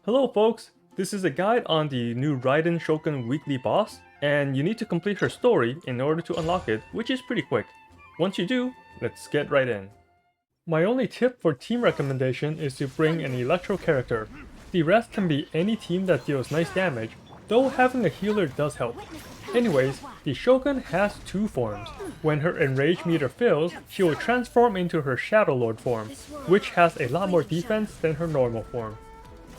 Hello folks, this is a guide on the new Raiden Shogun weekly boss, and you need to complete her story in order to unlock it, which is pretty quick. Once you do, let's get right in. My only tip for team recommendation is to bring an Electro character. The rest can be any team that deals nice damage, though having a healer does help. Anyways, the Shogun has two forms. When her enrage meter fills, she will transform into her Shadow Lord form, which has a lot more defense than her normal form.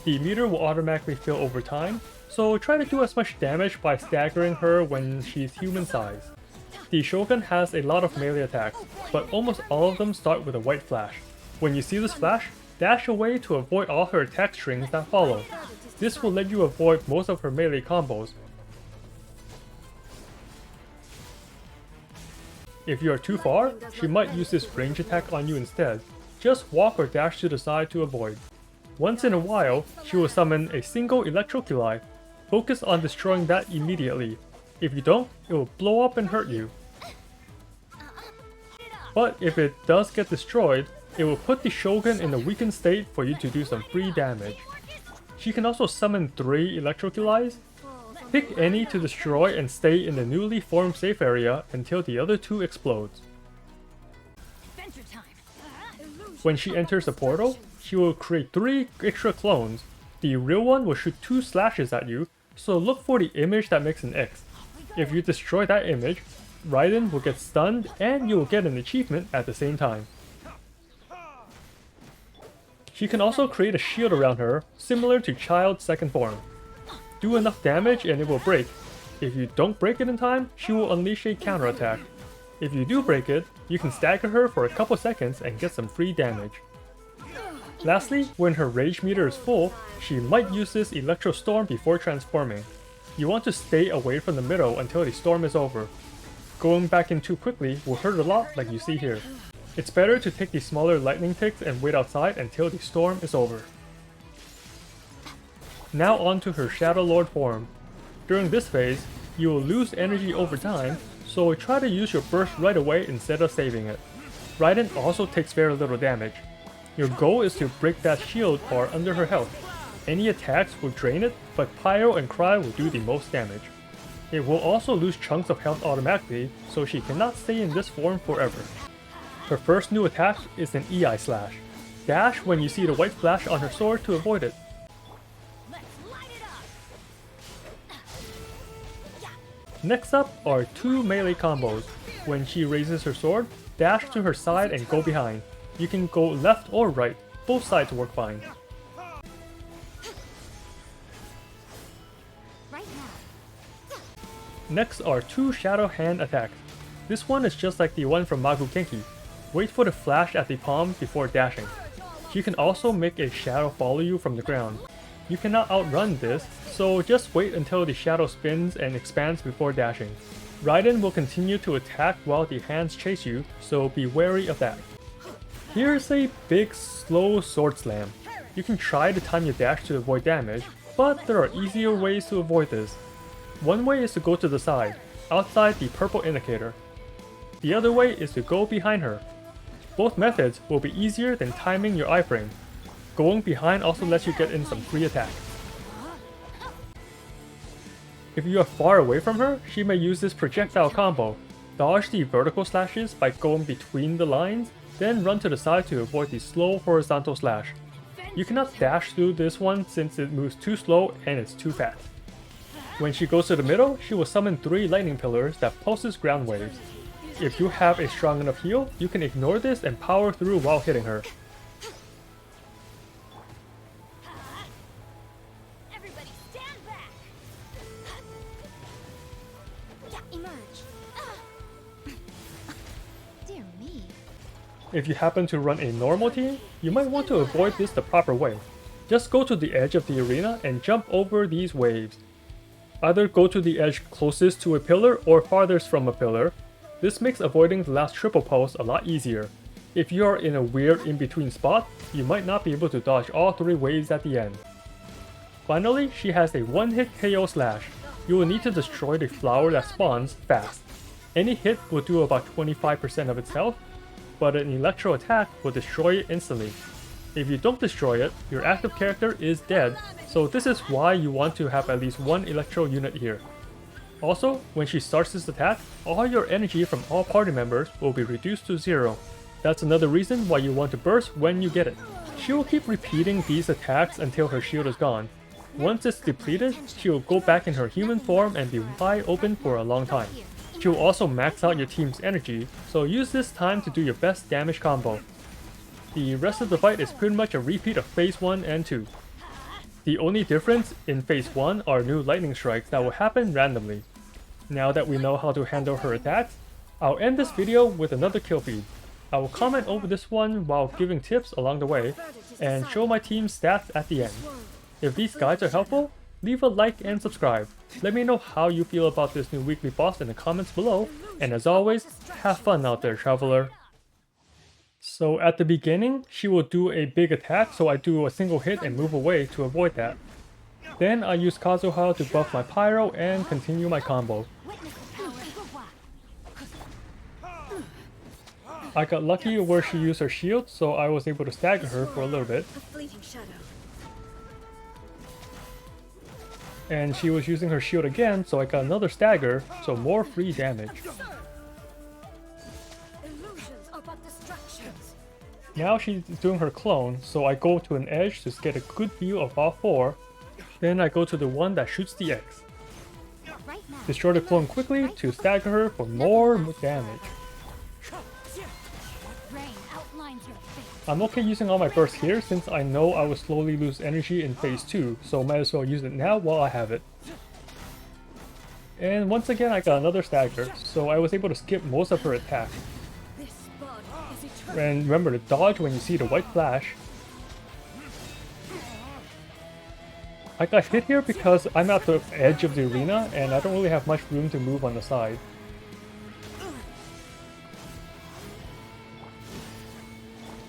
The meter will automatically fill over time, so try to do as much damage by staggering her when she's human size. The Shogun has a lot of melee attacks, but almost all of them start with a white flash. When you see this flash, dash away to avoid all her attack strings that follow. This will let you avoid most of her melee combos. If you are too far, she might use this range attack on you instead. Just walk or dash to the side to avoid. Once in a while, she will summon a single Electroculi. Focus on destroying that immediately. If you don't, it will blow up and hurt you. But if it does get destroyed, it will put the Shogun in a weakened state for you to do some free damage. She can also summon 3 Electroculis. Pick any to destroy and stay in the newly formed safe area until the other 2 explodes. When she enters the portal, she will create 3 extra clones. The real one will shoot 2 slashes at you, so look for the image that makes an X. If you destroy that image, Raiden will get stunned and you will get an achievement at the same time. She can also create a shield around her, similar to Child's second form. Do enough damage and it will break. If you don't break it in time, she will unleash a counterattack. If you do break it, you can stagger her for a couple seconds and get some free damage. Lastly, when her rage meter is full, she might use this Electro Storm before transforming. You want to stay away from the middle until the storm is over. Going back in too quickly will hurt a lot like you see here. It's better to take the smaller lightning ticks and wait outside until the storm is over. Now on to her Shadow Lord form. During this phase, you will lose energy over time, so try to use your burst right away instead of saving it. Raiden also takes very little damage. Your goal is to break that shield bar under her health. Any attacks will drain it, but Pyro and Cry will do the most damage. It will also lose chunks of health automatically, so she cannot stay in this form forever. Her first new attack is an EI Slash. Dash when you see the white flash on her sword to avoid it. Next up are 2 melee combos. When she raises her sword, dash to her side and go behind. You can go left or right, both sides work fine. Next are 2 Shadow Hand attacks. This one is just like the one from Magu Kenki. Wait for the flash at the palm before dashing. You can also make a shadow follow you from the ground. You cannot outrun this, so just wait until the shadow spins and expands before dashing. Raiden will continue to attack while the hands chase you, so be wary of that. Here's a big slow sword slam. You can try to time your dash to avoid damage, but there are easier ways to avoid this. One way is to go to the side, outside the purple indicator. The other way is to go behind her. Both methods will be easier than timing your iframe. Going behind also lets you get in some free attacks. If you are far away from her, she may use this projectile combo. Dodge the vertical slashes by going between the lines, then run to the side to avoid the slow horizontal slash. You cannot dash through this one since it moves too slow and it's too fast. When she goes to the middle, she will summon 3 lightning pillars that pulses ground waves. If you have a strong enough heal, you can ignore this and power through while hitting her. If you happen to run a normal team, you might want to avoid this the proper way. Just go to the edge of the arena and jump over these waves. Either go to the edge closest to a pillar or farthest from a pillar. This makes avoiding the last triple pulse a lot easier. If you are in a weird in-between spot, you might not be able to dodge all 3 waves at the end. Finally, she has a one-hit KO slash. You will need to destroy the flower that spawns fast. Any hit will do about 25% of its health, but an electro attack will destroy it instantly. If you don't destroy it, your active character is dead, so this is why you want to have at least one electro unit here. Also, when she starts this attack, all your energy from all party members will be reduced to 0. That's another reason why you want to burst when you get it. She will keep repeating these attacks until her shield is gone. Once it's depleted, she will go back in her human form and be wide open for a long time. She will also max out your team's energy, so use this time to do your best damage combo. The rest of the fight is pretty much a repeat of Phase 1 and 2. The only difference in Phase 1 are new lightning strikes that will happen randomly. Now that we know how to handle her attacks, I'll end this video with another kill feed. I will comment over this one while giving tips along the way, and show my team's stats at the end. If these guides are helpful, leave a like and subscribe. Let me know how you feel about this new weekly boss in the comments below, and as always, have fun out there, traveler. So at the beginning, she will do a big attack, so I do a single hit and move away to avoid that. Then I use Kazuha to buff my pyro and continue my combo. I got lucky where she used her shield, so I was able to stagger her for a little bit. And she was using her shield again, so I got another stagger, so more free damage. Now she's doing her clone, so I go to an edge to get a good view of all 4. Then I go to the one that shoots the X. Destroy the clone quickly to stagger her for more damage. I'm okay using all my bursts here since I know I will slowly lose energy in Phase 2, so might as well use it now while I have it. And once again I got another stagger, so I was able to skip most of her attack. And remember to dodge when you see the white flash. I got hit here because I'm at the edge of the arena and I don't really have much room to move on the side.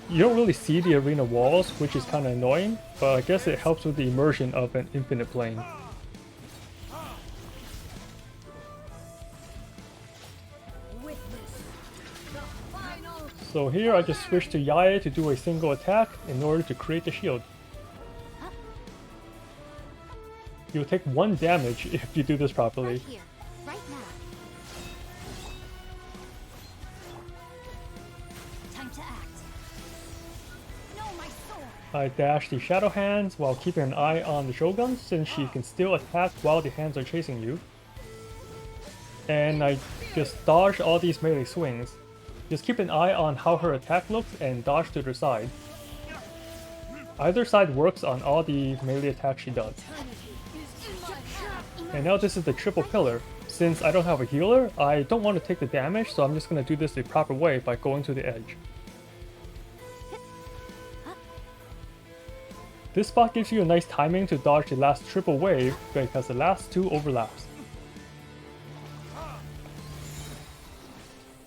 You don't really see the arena walls, which is kinda annoying, but I guess it helps with the immersion of an infinite plane. So here I just switch to Yae to do a single attack in order to create the shield. You'll take 1 damage if you do this properly. I dash the Shadow Hands while keeping an eye on the Shogun since she can still attack while the hands are chasing you. And I just dodge all these melee swings. Just keep an eye on how her attack looks and dodge to the side. Either side works on all the melee attacks she does. And now this is the triple pillar. Since I don't have a healer, I don't want to take the damage, so I'm just going to do this the proper way by going to the edge. This spot gives you a nice timing to dodge the last triple wave because the last 2 overlaps.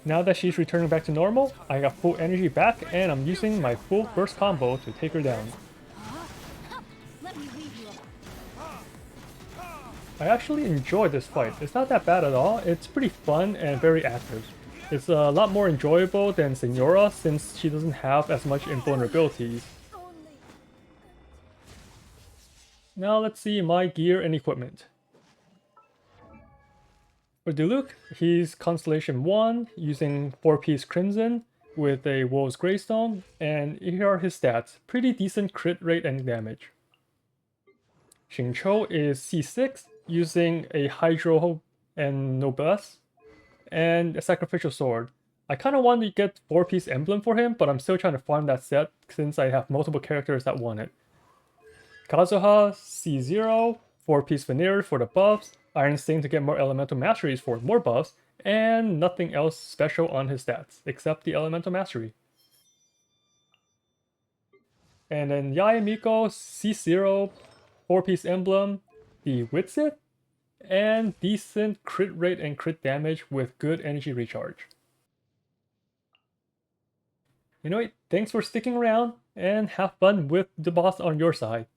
Now that she's returning back to normal, I got full energy back and I'm using my full burst combo to take her down. I actually enjoyed this fight. It's not that bad at all, it's pretty fun and very active. It's a lot more enjoyable than Senora since she doesn't have as much invulnerabilities. Now let's see my gear and equipment. For Diluc, he's Constellation 1 using 4-piece Crimson with a Wolf's Greystone, and here are his stats. Pretty decent crit rate and damage. Xingqiu is C6 using a Hydro and Noblesse, and a Sacrificial Sword. I kind of want to get 4-piece Emblem for him, but I'm still trying to farm that set since I have multiple characters that want it. Kazuha, C0, 4-piece Veneer for the buffs, Iron Sting to get more Elemental Masteries for more buffs, and nothing else special on his stats, except the Elemental Mastery. And then Yae Miko, C0, 4-piece Emblem, the Witsit, and decent crit rate and crit damage with good energy recharge. Anyway, thanks for sticking around, and have fun with the boss on your side.